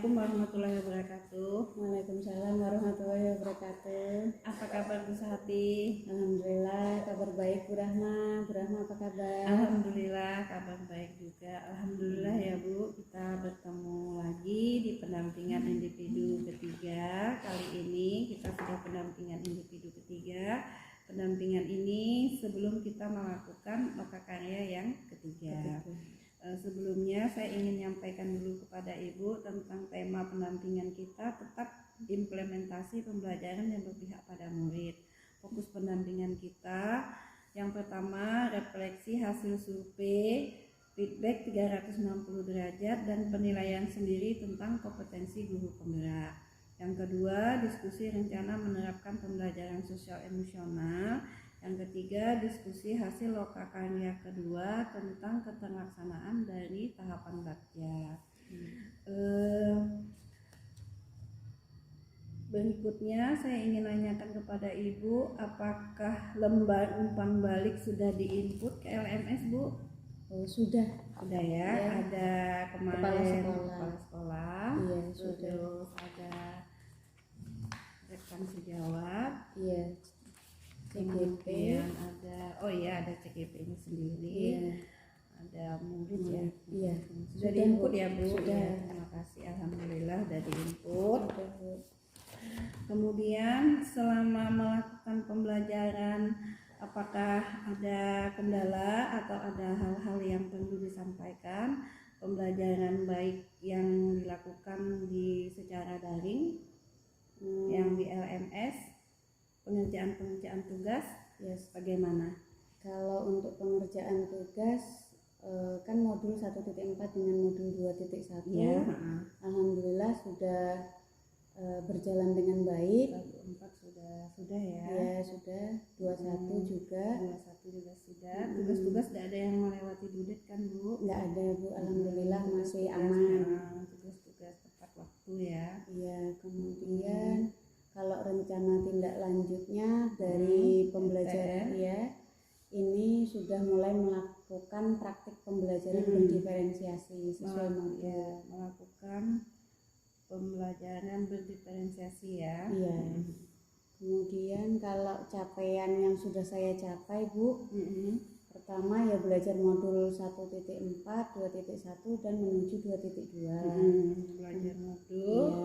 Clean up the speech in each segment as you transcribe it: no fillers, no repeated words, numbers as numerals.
Assalamualaikum warahmatullahi wabarakatuh. Waalaikumsalam warahmatullahi wabarakatuh. Apa kabar Bu Sati? Alhamdulillah, kabar baik Bu Rahma. Bu Rahma apa kabar? Alhamdulillah kabar baik juga. Alhamdulillah ya Bu, kita bertemu lagi di pendampingan individu ketiga. Kali ini kita sudah pendampingan individu ketiga. Pendampingan ini sebelum kita melakukan loka karya yang ketiga. Sebelumnya saya ingin menyampaikan dulu kepada Ibu tentang tema pendampingan kita, tetap implementasi pembelajaran yang berpihak pada murid. Fokus pendampingan kita yang pertama, refleksi hasil survei, feedback 360 derajat dan penilaian sendiri tentang kompetensi guru penggerak. Yang kedua, diskusi rencana menerapkan pembelajaran sosial emosional. Yang ketiga, diskusi hasil loka karya kedua tentang keterlaksanaan dari tahapan bakja. Berikutnya saya ingin nanyakan kepada Ibu, apakah lembar umpan balik sudah diinput ke LMS Bu? Oh, sudah ya. Ada kemarin kepala sekolah. Iya, sudah. Terus ada rekan sejawat. Iya. CGP, ada CGP ini sendiri. Iya. Ada murid ya. Iya. Sudah diinput ya Bu? Sudah. Ya, terima kasih, alhamdulillah sudah diinput. Kemudian selama melakukan pembelajaran, apakah ada kendala atau ada hal-hal yang perlu disampaikan? Pembelajaran baik yang dilakukan secara daring, yang di LMS, pengerjaan tugas, bagaimana? Kalau untuk pengerjaan tugas kan modul 1.4 dengan modul 2.1. Ya, alhamdulillah sudah berjalan dengan baik. 1.4 sudah ya. Ya, sudah. 21 juga. 21 juga sudah. Tugas-tugas tidak ada yang melewati dudet kan Bu? Enggak ada Bu, alhamdulillah masih aman. Tugas-tugas tepat waktu ya. Iya, kemudian kalau rencana tindak lanjutnya dari pembelajaran ini sudah mulai melakukan praktik pembelajaran berdiferensiasi sesuai modul. Melakukan pembelajaran berdiferensiasi ya. Iya. Kemudian kalau capaian yang sudah saya capai Bu, pertama ya belajar modul 1.4, 2.1 dan menuju 2.2. Belajar modul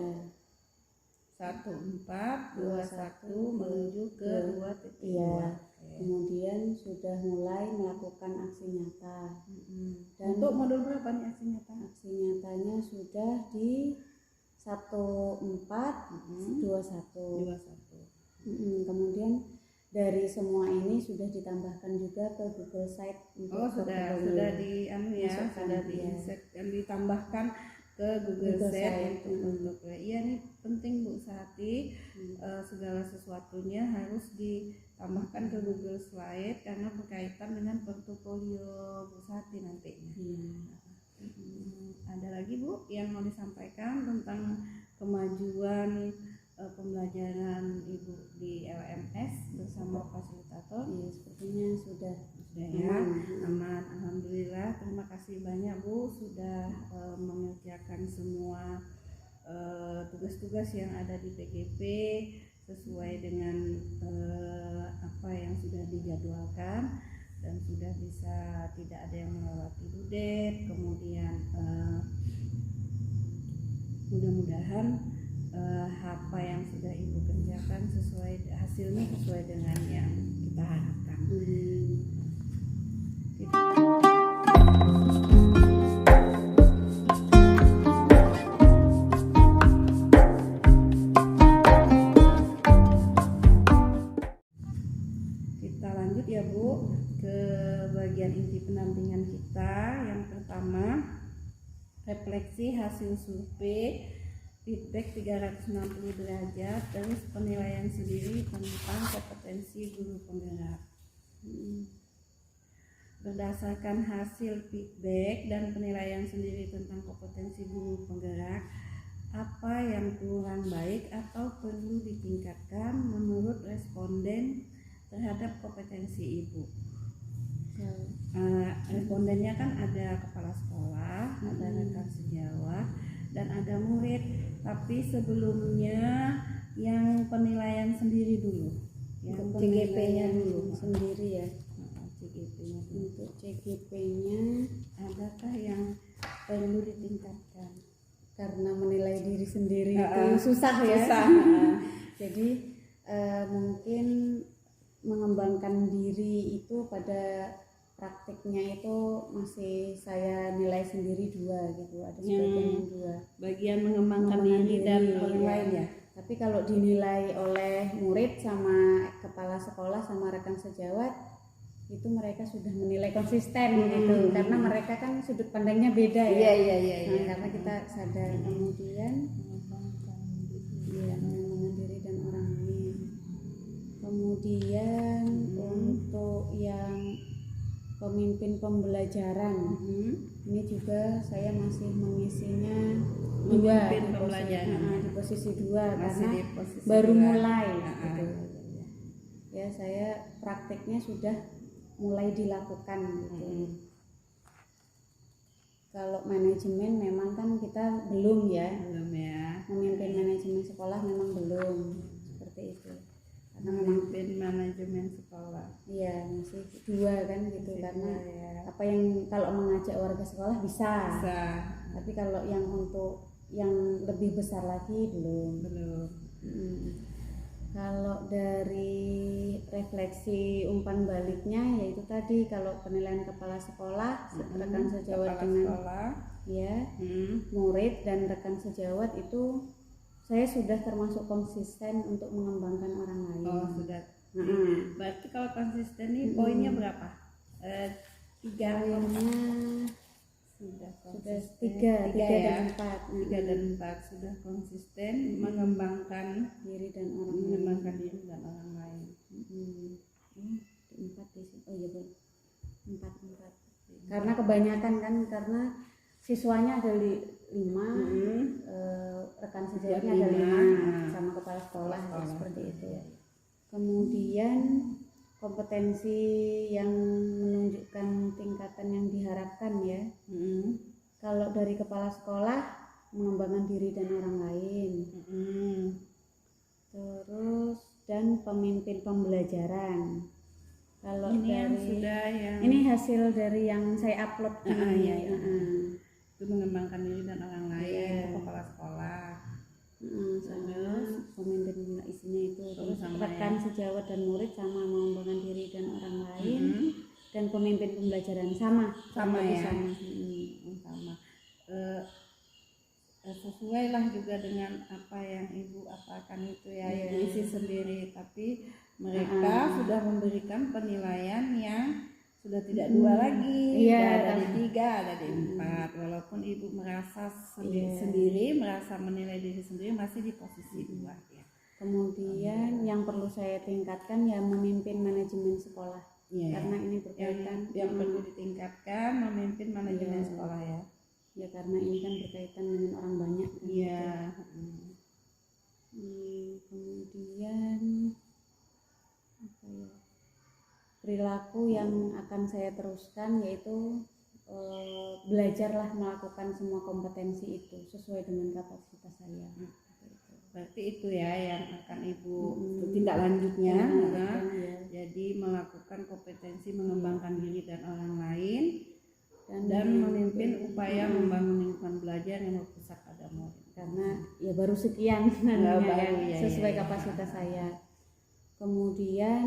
1.4, 2.1 menuju ke 2.2. Iya. Kemudian sudah mulai melakukan aksi nyata. Dan untuk modul berapa nih aksi nyata? Aksi nyatanya sudah di 1.4, 2.1. Kemudian dari semua ini sudah ditambahkan juga ke Google Site untuk sudah ditambahkan ke Google Site untuk iya nih penting Bu Sati, segala sesuatunya harus ditambahkan ke Google Slide karena berkaitan dengan portofolio Bu Sati nantinya. Ada lagi Bu yang mau disampaikan tentang kemajuan pembelajaran Ibu di LMS bersama fasilitator? Iya, sepertinya sudah ya, aman. Alhamdulillah, terima kasih banyak Bu sudah mengerjakan semua tugas-tugas yang ada di PGP sesuai dengan apa yang sudah dijadwalkan dan sudah bisa tidak ada yang melewati dudet. Kemudian mudah-mudahan apa yang sudah Ibu kerjakan hasilnya sesuai dengan yang kita harapkan. Kita lanjut ya Bu ke bagian inti pendampingan kita. Yang pertama, refleksi hasil survei, feedback 360 derajat, terus penilaian sendiri tentang kompetensi guru penggerak. Berdasarkan hasil feedback dan penilaian sendiri tentang kompetensi guru penggerak, apa yang kurang baik atau perlu ditingkatkan menurut responden terhadap kompetensi Ibu? Respondennya kan ada kepala sekolah, ada rekan sejawat, dan ada murid. Tapi sebelumnya yang penilaian sendiri dulu, yang CGP-nya dulu sendiri ya. CGP-nya dulu. Untuk CGP-nya adakah yang perlu ditingkatkan? Karena menilai diri sendiri itu susah ya. Susah. Jadi mungkin mengembangkan diri itu pada praktiknya itu masih saya nilai sendiri 2 gitu, ada sebagian yang 2. Bagian mengembangkan diri dan orang lain ya. Tapi kalau dinilai oleh murid sama kepala sekolah sama rekan sejawat itu mereka sudah menilai konsisten gitu, karena mereka kan sudut pandangnya beda ya. Iya. Karena kita sadar. Kemudian mengembangkan diri dan orang lain. Kemudian untuk yang pemimpin pembelajaran, ini juga saya masih mengisinya di posisi 2 karena baru mulai gitu. Ya, saya prakteknya sudah mulai dilakukan gitu. Kalau manajemen memang kan kita belum ya. Memimpin manajemen sekolah memang belum seperti itu. Karena memang manajemen sekolah. Iya, masih 2 kan gitu, karena apa yang kalau mengajak warga sekolah bisa. Tapi kalau yang untuk yang lebih besar lagi belum. Kalau dari refleksi umpan baliknya yaitu tadi, kalau penilaian kepala sekolah, rekan sejawat dengan murid dan rekan sejawat itu saya sudah termasuk konsisten untuk mengembangkan orang lain. Oh, sudah. Berarti kalau konsisten ini poinnya berapa? 3 poinnya sudah 3 dan 4. 3 dan 4 sudah konsisten mengembangkan diri dan orang lain. 4 di sini. Oh iya, 4. Karena kebanyakan kan, karena siswanya ada 5, rekan sejawatnya ada 5 sama kepala sekolah. Seperti itu ya. Kemudian kompetensi yang menunjukkan tingkatan yang diharapkan ya. Kalau dari kepala sekolah, mengembangkan diri dan orang lain. Terus dan pemimpin pembelajaran. Kalau ini ini hasil dari yang saya upload itu mengembangkan diri dan orang lain, kepala sekolah. Terus pemimpin isinya itu terus rekan sejawat dan murid sama mengembangkan diri dan orang lain. Dan pemimpin pembelajaran sama ya. Sama. Sesuai lah juga dengan apa yang Ibu apakan itu ya, isi sendiri, tapi mereka sudah memberikan penilaian yang sudah tidak 2 lagi, ada di 3, ada di 4. Walaupun Ibu merasa sendiri, merasa menilai diri sendiri masih di posisi 2 ya. Kemudian yang perlu saya tingkatkan ya memimpin manajemen sekolah. Karena ini berkaitan yang perlu ditingkatkan memimpin manajemen sekolah ya. Ya, karena ini kan berkaitan dengan orang banyak kan. Kemudian apa ya? Perilaku yang akan saya teruskan yaitu belajarlah melakukan semua kompetensi itu sesuai dengan kapasitas saya. Berarti itu ya yang akan Ibu tindak lanjutnya. Jadi melakukan kompetensi mengembangkan diri dan orang lain dan memimpin upaya membangun lingkungan belajar yang berpusat pada murid. Karena ya baru sekian sesuai kapasitas saya. Kemudian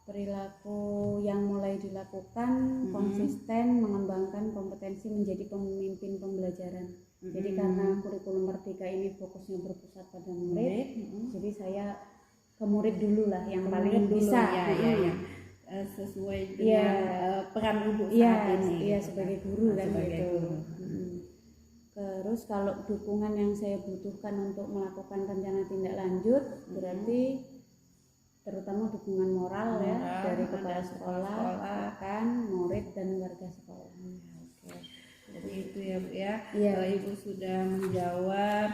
perilaku yang mulai dilakukan konsisten mengembangkan kompetensi menjadi pemimpin pembelajaran. Jadi karena kurikulum Merdeka ini fokusnya berpusat pada murid, jadi saya ke murid dulu lah yang paling bisa sesuai dengan peran Ibu saat ini. Sebagai guru kan gitu. Terus kalau dukungan yang saya butuhkan untuk melakukan rencana tindak lanjut berarti terutama dukungan moral ya dari kepala sekolah, rekan, murid dan warga sekolah. Jadi itu ya Bu ya. Ibu sudah menjawab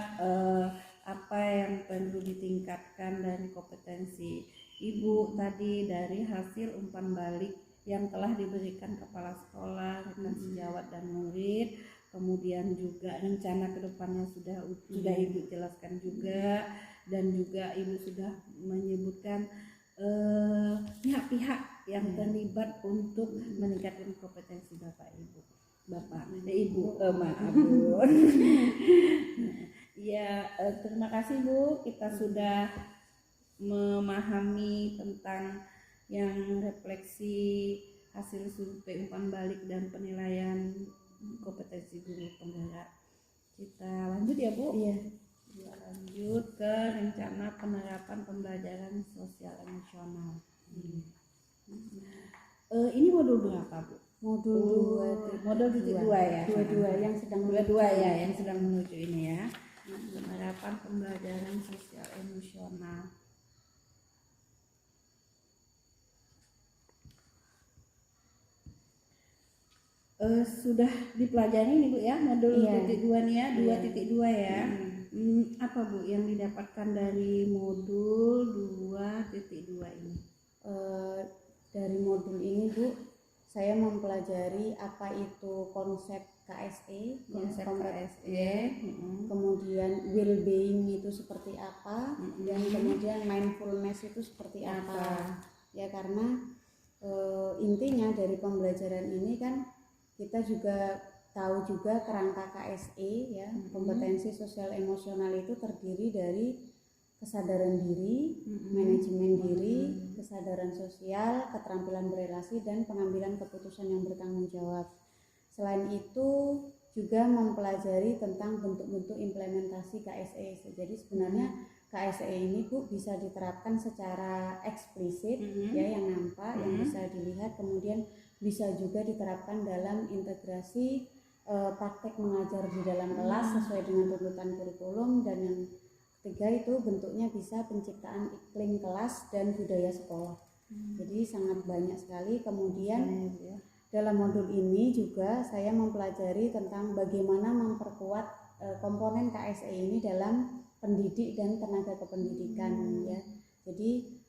apa yang perlu ditingkatkan dari kompetensi Ibu tadi dari hasil umpan balik yang telah diberikan kepala sekolah, rekan sejawat dan murid. kemudian juga rencana kedepannya sudah Ibu jelaskan juga, dan juga Ibu sudah menyebutkan pihak-pihak yang terlibat untuk meningkatkan kompetensi Ibu. Maaf Bu. Ya, terima kasih Bu, kita sudah memahami tentang yang refleksi hasil survei umpan balik dan penilaian kompetensi guru penggerak. Kita lanjut ya Bu. Iya. Kita lanjut ke rencana penerapan pembelajaran sosial emosional. Ini modul berapa Bu? Modul 2 ya. Yang sedang menuju ini ya. Penerapan pembelajaran sosial emosional. Sudah dipelajari nih Bu ya, modul titik 2 nih ya, 2.2 ya. Apa Bu yang didapatkan dari modul 2.2 ini? Dari modul ini Bu, saya mempelajari apa itu konsep KSE, kemudian well-being itu seperti apa, dan kemudian mindfulness itu seperti apa. Ya, karena intinya dari pembelajaran ini kan kita juga tahu juga kerangka KSE ya, kompetensi sosial emosional itu terdiri dari kesadaran diri, manajemen diri, kesadaran sosial, keterampilan berelasi, dan pengambilan keputusan yang bertanggung jawab. Selain itu juga mempelajari tentang bentuk-bentuk implementasi KSE. Jadi sebenarnya KSE ini Bu bisa diterapkan secara eksplisit ya, yang nampak, yang bisa dilihat, kemudian bisa juga diterapkan dalam integrasi praktek mengajar di dalam kelas sesuai dengan tuntutan kurikulum, dan yang ketiga itu bentuknya bisa penciptaan iklim kelas dan budaya sekolah. Jadi sangat banyak sekali. Kemudian dalam modul ini juga saya mempelajari tentang bagaimana memperkuat komponen KSE ini dalam pendidik dan tenaga kependidikan ya. Jadi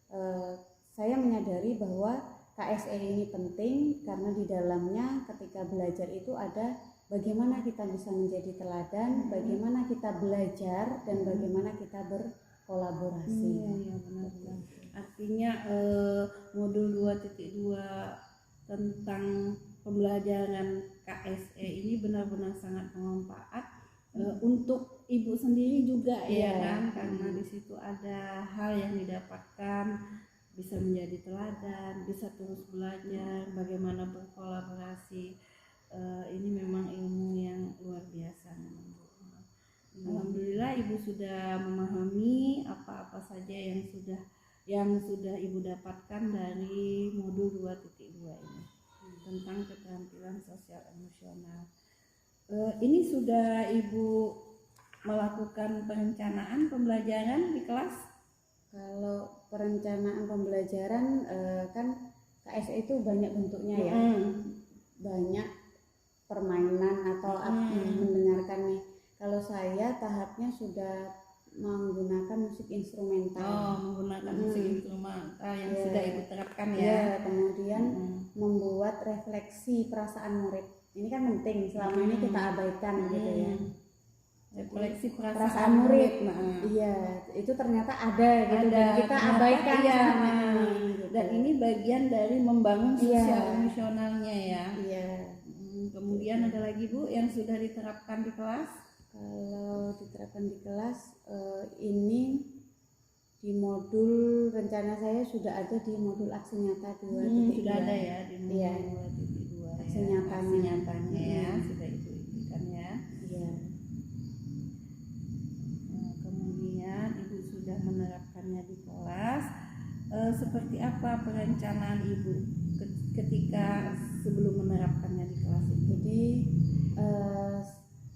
saya menyadari bahwa KSE ini penting karena di dalamnya ketika belajar itu ada bagaimana kita bisa menjadi teladan, bagaimana kita belajar, dan bagaimana kita berkolaborasi. Iya, benar. Artinya modul 2.2 tentang pembelajaran KSE ini benar-benar sangat bermanfaat untuk Ibu sendiri juga ya kan, karena di situ ada hal yang didapatkan, bisa menjadi teladan, bisa terus belajar bagaimana berkolaborasi. Ini memang ilmu yang luar biasa memang Bu. Alhamdulillah Ibu sudah memahami apa-apa saja yang sudah Ibu dapatkan dari modul 2.2 ini tentang keterampilan sosial emosional. Ini sudah Ibu melakukan perencanaan pembelajaran di kelas? Kalau perencanaan pembelajaran kan KSE itu banyak bentuknya ya, banyak permainan atau mendengarkan nih. Kalau saya tahapnya sudah menggunakan musik instrumental. Menggunakan musik instrumental yang sudah Ibu terapkan ya. Kemudian membuat refleksi perasaan murid. Ini kan penting, selama ini kita abaikan gitu ya. Refleksi perasaan murid. Iya, itu ternyata ada gitu, dan kita abaikan selama ini. Gitu. Dan ini bagian dari membangun sosial emosionalnya ya. Iya. Kemudian ada lagi Bu yang sudah diterapkan di kelas? Kalau diterapkan di kelas ini di modul rencana saya sudah ada di modul aksi nyata 2.2. Sudah ada ya di modul 2.2. Aksi nyatanya ya sudah Ibu ikutan ya. Iya. Kemudian Ibu sudah menerapkannya di kelas. Seperti apa perencanaan Ibu ketika sebelum menerapkannya di kelas itu? Jadi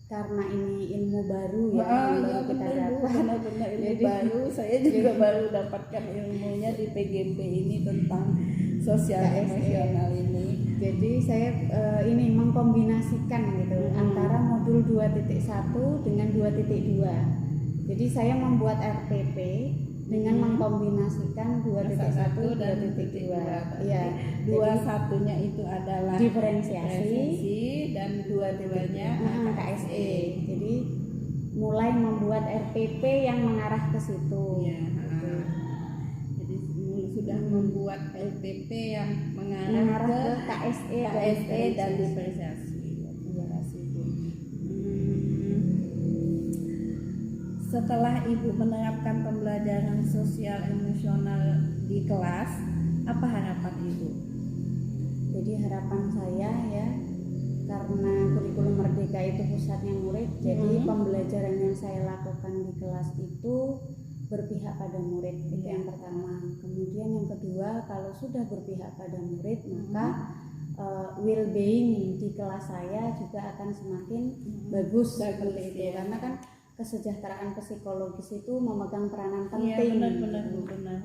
karena ini ilmu baru ya, yang kita dapat, benar-benar ilmu baru. Saya juga baru dapatkan ilmunya di PGP ini tentang sosial emosional ini. Jadi saya ini mengkombinasikan gitu antara modul 2.1 dengan 2.2. Jadi saya membuat RPP dengan mengkombinasikan 2.1 dan 2.2. Iya. 2.1-nya itu adalah diferensiasi dan 2.2 kedua-duanya KSE. Jadi mulai membuat RPP yang mengarah ke situ. Ya, Gitu. jadi sudah membuat LPP yang Mengarah mengarah ke ke KSE dan diferensiasi. Terima kasih Bu. Setelah Ibu menerapkan pembelajaran sosial emosional di kelas, apa harapan Ibu? Jadi harapan saya ya, karena kurikulum Merdeka itu pusatnya murid, jadi pembelajaran yang saya lakukan di kelas itu berpihak pada murid, itu yang pertama. Kemudian yang kedua, kalau sudah berpihak pada murid, maka well-being di kelas saya juga akan semakin bagus seperti itu. Karena kan kesejahteraan psikologis itu memegang peranan penting. Iya, benar-benar Bu, benar.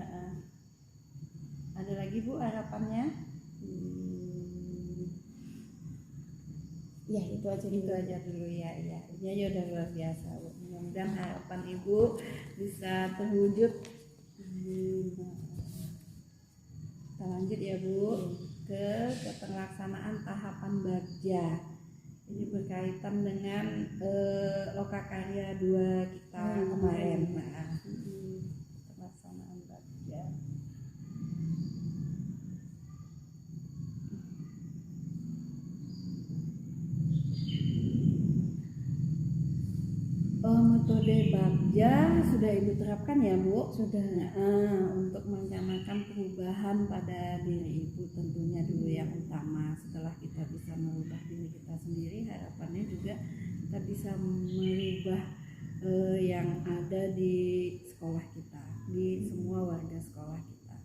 Ada lagi Bu harapannya? Ya itu aja dulu ya. Ya udah luar biasa Bu. Mudah-mudahan harapan Ibu bisa terwujud. Kita lanjut ya Bu ke pelaksanaan tahapan Bagja. Ini berkaitan dengan Lokakarya 2 kita kemarin. Pelaksanaan Bagja. Metode Bagja sudah Ibu terapkan ya Bu? Sudah. Untuk merencanakan perubahan pada diri Ibu tentunya dulu yang utama. Setelah kita bisa merubah diri kita sendiri, harapannya juga kita bisa merubah yang ada di sekolah kita, di semua warga sekolah kita.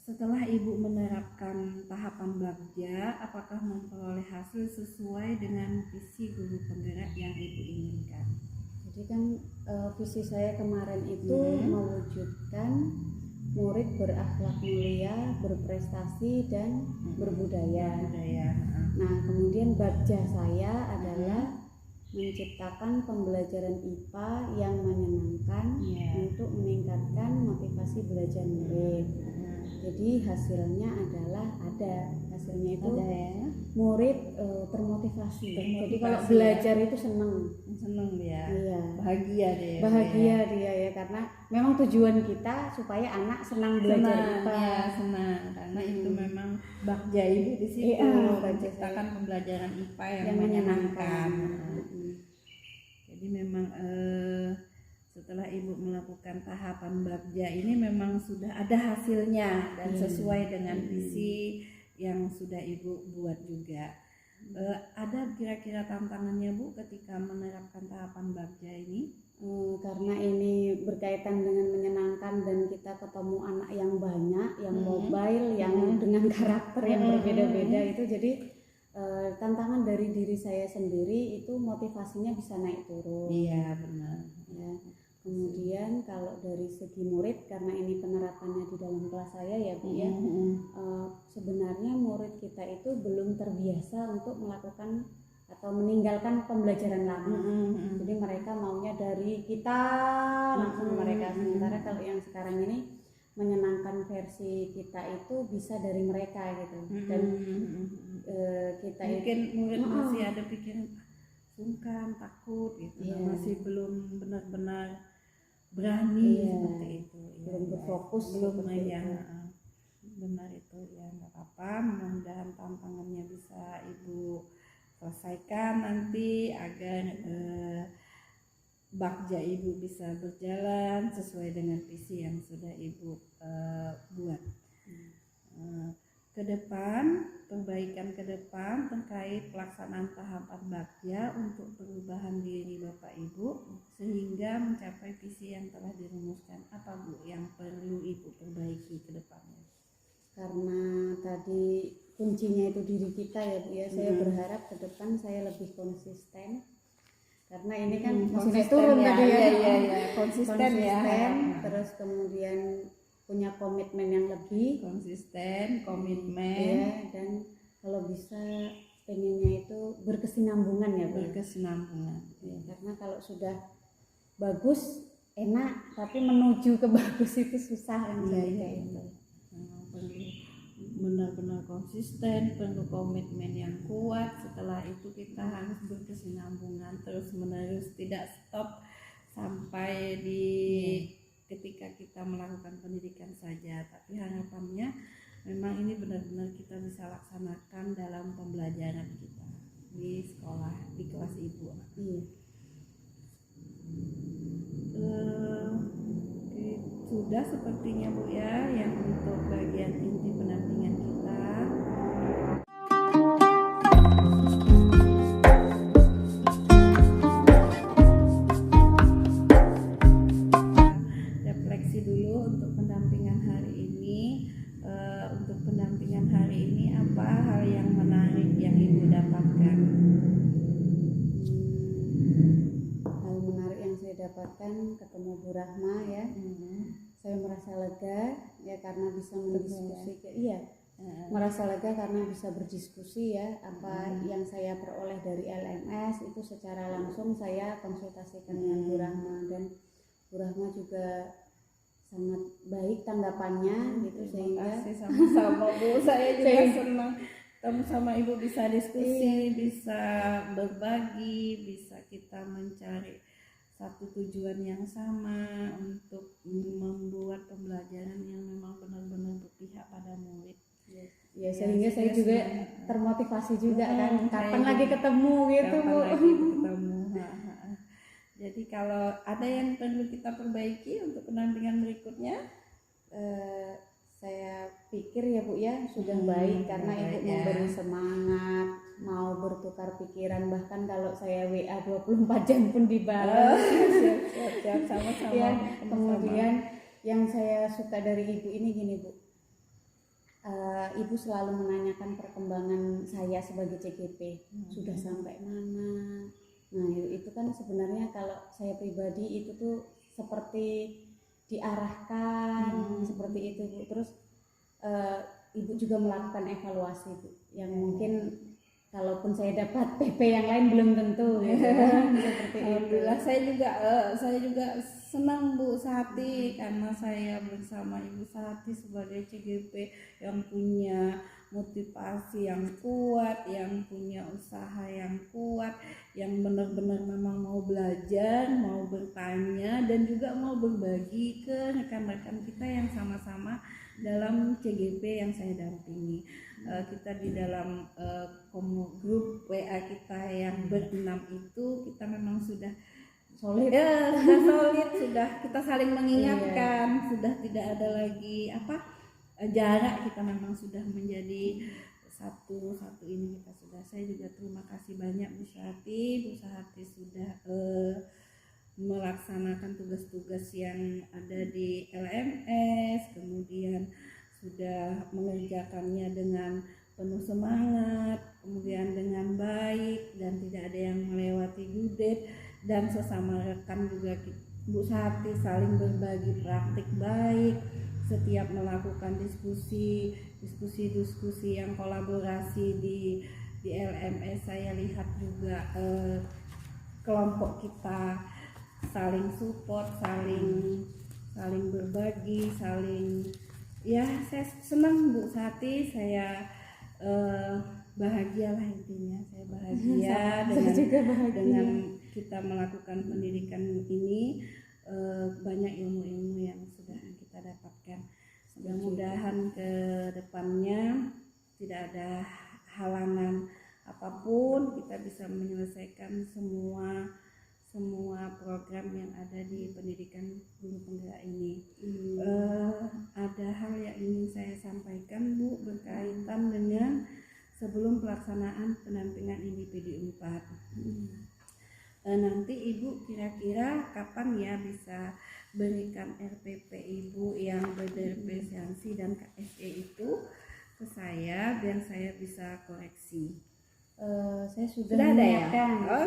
Setelah Ibu menerapkan tahapan Bagja, apakah memperoleh hasil sesuai dengan visi guru penggerak yang Ibu inginkan? Jadi kan visi saya kemarin itu mewujudkan murid berakhlak mulia, berprestasi dan berbudaya. Nah, kemudian Bagja saya adalah menciptakan pembelajaran IPA yang menyenangkan untuk meningkatkan motivasi belajar murid. Jadi hasilnya adalah hasilnya itu murid termotivasi. Jadi kalau belajar itu senang dia, iya. bahagia dia ya, karena memang tujuan kita supaya anak senang belajar IPA. Senang karena itu memang Bagja Ibu di situ menciptakan pembelajaran IPA yang menyenangkan. Jadi memang setelah Ibu melakukan tahapan Bagja ini memang sudah ada hasilnya dan sesuai dengan visi yang sudah Ibu buat juga. Ada kira-kira tantangannya Bu ketika menerapkan tahapan Bagja ini? Karena ini berkaitan dengan menyenangkan dan kita ketemu anak yang banyak, yang mobile, yang dengan karakter yang berbeda-beda itu, jadi tantangan dari diri saya sendiri itu motivasinya bisa naik turun. Iya benar. Ya. Kemudian kalau dari segi murid, karena ini penerapannya di dalam kelas saya ya Bu ya, sebenarnya murid kita itu belum terbiasa untuk melakukan atau meninggalkan pembelajaran lama. Jadi mereka maunya dari kita langsung mereka, sementara kalau yang sekarang ini menyenangkan versi kita itu bisa dari mereka gitu. Dan kita mungkin murid masih ada pikiran sungkan, takut gitu, masih belum benar-benar berani seperti itu, belum berfokus, belum benar itu ya, nggak apa-apa. Mudah-mudahan tantangannya bisa Ibu selesaikan nanti agar Bagja Ibu bisa berjalan sesuai dengan visi yang sudah Ibu buat. Ke depan, perbaikan ke depan terkait pelaksanaan tahapan Bagja untuk perubahan diri Bapak Ibu sehingga mencapai visi yang telah dirumuskan, apa Bu yang perlu Ibu perbaiki ke depannya? Karena tadi kuncinya itu diri kita ya Bu ya, saya berharap ke depan saya lebih konsisten, karena ini kan masih turun tadi ya, konsisten ya, terus kemudian punya komitmen yang lebih, konsisten, komitmen ya, dan kalau bisa pengennya itu berkesinambungan ya Bu. Berkesinambungan. Ya, karena kalau sudah bagus enak, tapi menuju ke bagus itu susah kan, kayak itu. benar-benar konsisten, perlu komitmen yang kuat. Setelah itu kita harus berkesinambungan terus menerus, tidak stop sampai di ketika kita melakukan pendidikan saja, tapi harapannya memang ini benar-benar kita bisa laksanakan dalam pembelajaran kita di sekolah, di kelas ibu. Sudah sepertinya Bu ya yang untuk bagian inti pendampingan kita. Refleksi dulu untuk pendampingan hari ini. Untuk pendampingan hari ini apa hal yang menarik yang Ibu dapatkan? Hal menarik yang saya dapatkan ketemu Bu Rahma ya. Saya merasa lega ya karena bisa mendiskusikan. Merasa lega karena bisa berdiskusi ya, apa yang saya peroleh dari LMS itu secara langsung saya konsultasikan dengan Bu Rahma, dan Bu Rahma juga sangat baik tanggapannya gitu. Sehingga sama-sama Bu, saya juga senang kamu sama Ibu bisa diskusi, bisa berbagi, bisa kita mencari satu tujuan yang sama untuk membuat pembelajaran yang memang benar-benar berpihak pada murid. Ya, sehingga saya juga termotivasi juga kan, kapan lagi ketemu gitu Bu. Jadi kalau ada yang perlu kita perbaiki untuk pendampingan berikutnya, saya pikir ya Bu ya sudah baik karena Ibu memberi semangat, mau bertukar pikiran, bahkan kalau saya WA 24 jam pun dibalas. Siap, sama-sama. Ya, kemudian yang saya suka dari Ibu ini gini Bu, Ibu selalu menanyakan perkembangan saya sebagai CGP, sudah sampai mana. Nah itu kan sebenarnya kalau saya pribadi itu tuh seperti diarahkan seperti itu Bu. Terus Ibu juga melakukan evaluasi Bu, yang mungkin kalaupun saya dapat PP yang lain belum tentu gitu. Seperti Alhamdulillah itu. Saya juga senang Bu Sati karena saya bersama Ibu Sati sebagai CGP yang punya motivasi yang kuat, yang punya usaha yang kuat, yang benar-benar memang mau belajar, mau bertanya, dan juga mau berbagi ke rekan-rekan kita yang sama-sama dalam CGP yang saya dampingi. Kita di dalam grup WA kita yang berenam itu kita memang sudah solid, sudah kita saling mengingatkan, sudah tidak ada lagi jarak, kita memang sudah menjadi satu ini kita sudah. Saya juga terima kasih banyak Bu Sati sudah melaksanakan tugas-tugas yang ada di LMS, kemudian sudah mengerjakannya dengan penuh semangat, kemudian dengan baik dan tidak ada yang melewati due date, dan sesama rekan juga Bu Sati saling berbagi praktik baik. Setiap melakukan diskusi yang kolaborasi di LMS, saya lihat juga kelompok kita saling support, saling berbagi, saya senang Bu Sati, saya bahagia lah intinya, saya bahagia dengan kita melakukan pendidikan ini. Banyak ilmu-ilmu yang sudah kita dapatkan. Mudah-mudahan ke depannya tidak ada halangan apapun, kita bisa menyelesaikan semua program yang ada di pendidikan guru penggerak ini. Ada hal yang ingin saya sampaikan Bu berkaitan dengan sebelum pelaksanaan pendampingan individu 4. Nanti Ibu kira-kira kapan ya bisa berikan RPP Ibu yang berspesiasi dan KSE itu ke saya biar saya bisa koreksi. Saya sudah ada ya.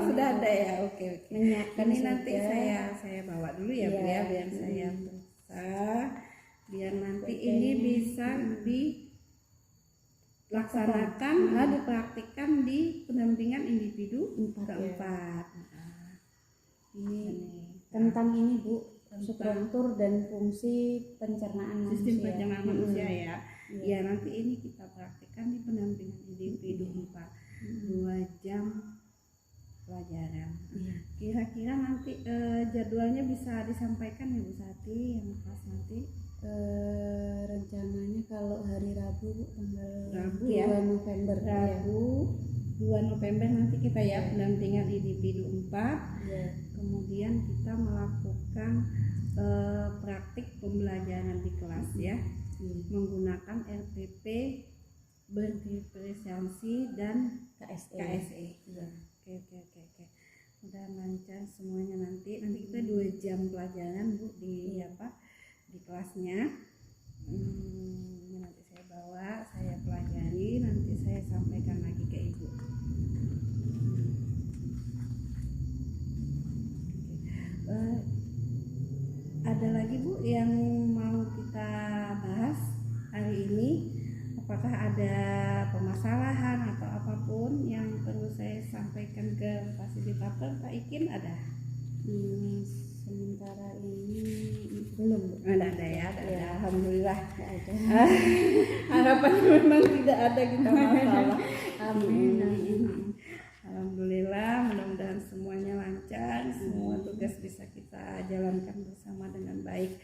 Sudah ada ya. Oke. Ini nanti saya bawa dulu ya Bu ya, biar saya periksa, biar nanti ini bisa dilaksanakan, dipraktikkan di pendampingan individu keempat. Ini tentang ini Bu, struktur dan fungsi pencernaan sistem pencernaan manusia ya. Ya nanti ini kita praktekkan di pendampingan individu 2 jam pelajaran. Kira-kira nanti jadwalnya bisa disampaikan ya Bu Sati yang kelas nanti? Rencananya kalau hari Rabu tanggal 2 ya? November. Rabu 2 November nanti kita ya pendampingan individu 4. Kemudian kita melakukan praktik pembelajaran di kelas ya, menggunakan RPP berdiferensiasi dan KSE. Oke. Udah lancar semuanya nanti kita 2 jam pelajaran Bu di di kelasnya. Ini nanti saya bawa, saya pelajari, nanti saya sampaikan lagi ke Ibu. Ada lagi Bu yang mau kita bahas hari ini? Apakah ada permasalahan atau apapun yang perlu saya sampaikan ke fasilitator Pak Ikin? Ada? Sementara ini belum. Ada ya. Alhamdulillah. Ada. Harapan memang tidak ada kita masalah. Amin. Alhamdulillah, mudah-mudahan semuanya lancar, semua tugas bisa kita jalankan bersama dengan baik.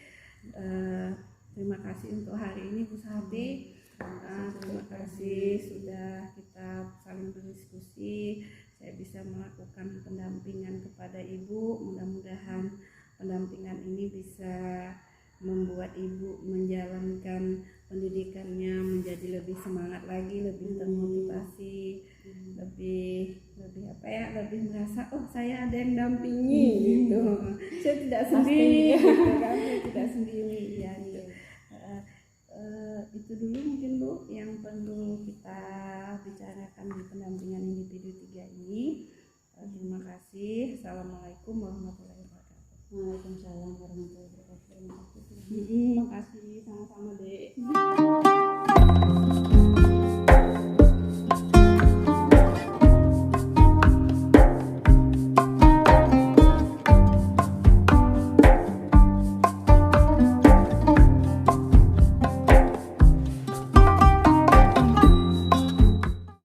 Terima kasih untuk hari ini Bu Sati. Terima kasih sudah kita saling berdiskusi. Saya bisa melakukan pendampingan kepada Ibu. Mudah-mudahan pendampingan ini bisa membuat Ibu menjalankan pendidikannya menjadi lebih semangat lagi, lebih termotivasi, lebih lebih merasa saya ada yang dampingi gitu. Saya tidak sendiri gitu kan, saya tidak sendiri ya gitu. Itu dulu mungkin Bu yang perlu kita bicarakan di pendampingan individu 3 ini. Terima kasih.